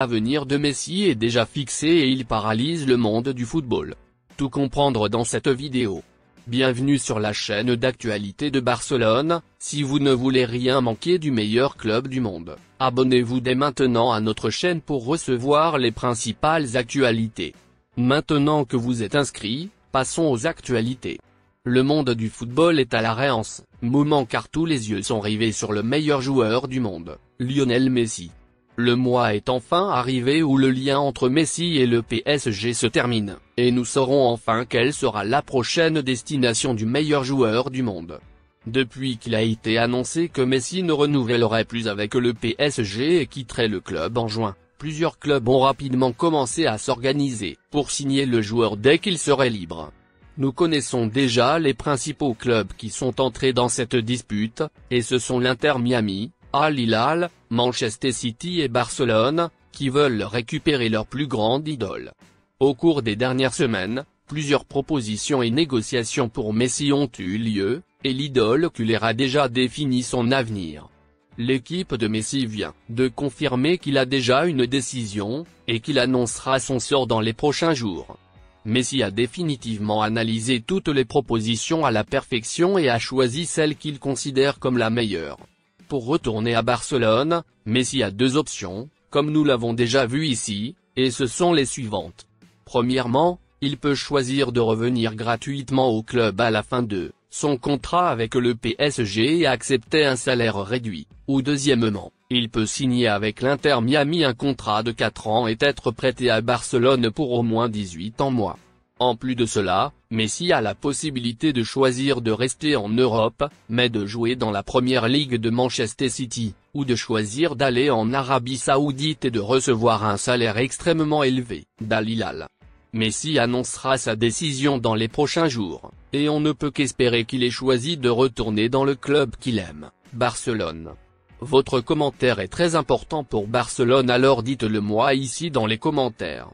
L'avenir de Messi est déjà fixé et il paralyse le monde du football. Tout comprendre dans cette vidéo. Bienvenue sur la chaîne d'actualité de Barcelone. Si vous ne voulez rien manquer du meilleur club du monde, abonnez-vous dès maintenant à notre chaîne pour recevoir les principales actualités. Maintenant que vous êtes inscrit, passons aux actualités. Le monde du football est à l'arrêt en ce moment car tous les yeux sont rivés sur le meilleur joueur du monde, Lionel Messi. Le mois est enfin arrivé où le lien entre Messi et le PSG se termine, et nous saurons enfin quelle sera la prochaine destination du meilleur joueur du monde. Depuis qu'il a été annoncé que Messi ne renouvellerait plus avec le PSG et quitterait le club en juin, plusieurs clubs ont rapidement commencé à s'organiser pour signer le joueur dès qu'il serait libre. Nous connaissons déjà les principaux clubs qui sont entrés dans cette dispute, et ce sont l'Inter Miami, Al Hilal, Manchester City et Barcelone, qui veulent récupérer leur plus grande idole. Au cours des dernières semaines, plusieurs propositions et négociations pour Messi ont eu lieu, et l'idole culé a déjà défini son avenir. L'équipe de Messi vient de confirmer qu'il a déjà une décision, et qu'il annoncera son sort dans les prochains jours. Messi a définitivement analysé toutes les propositions à la perfection et a choisi celle qu'il considère comme la meilleure. Pour retourner à Barcelone, Messi a deux options, comme nous l'avons déjà vu ici, et ce sont les suivantes. Premièrement, il peut choisir de revenir gratuitement au club à la fin de son contrat avec le PSG et accepter un salaire réduit, ou deuxièmement, il peut signer avec l'Inter Miami un contrat de 4 ans et être prêté à Barcelone pour au moins 18 mois. En plus de cela, Messi a la possibilité de choisir de rester en Europe, mais de jouer dans la première ligue de Manchester City, ou de choisir d'aller en Arabie Saoudite et de recevoir un salaire extrêmement élevé, d'Al Hilal. Messi annoncera sa décision dans les prochains jours, et on ne peut qu'espérer qu'il ait choisi de retourner dans le club qu'il aime, Barcelone. Votre commentaire est très important pour Barcelone, alors dites-le moi ici dans les commentaires.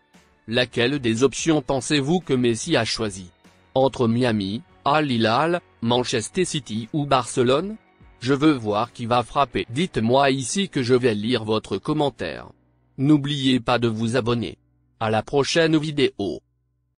Laquelle des options pensez-vous que Messi a choisi? Entre Miami, Al Hilal, Manchester City ou Barcelone? Je veux voir qui va frapper. Dites-moi ici que je vais lire votre commentaire. N'oubliez pas de vous abonner. À la prochaine vidéo.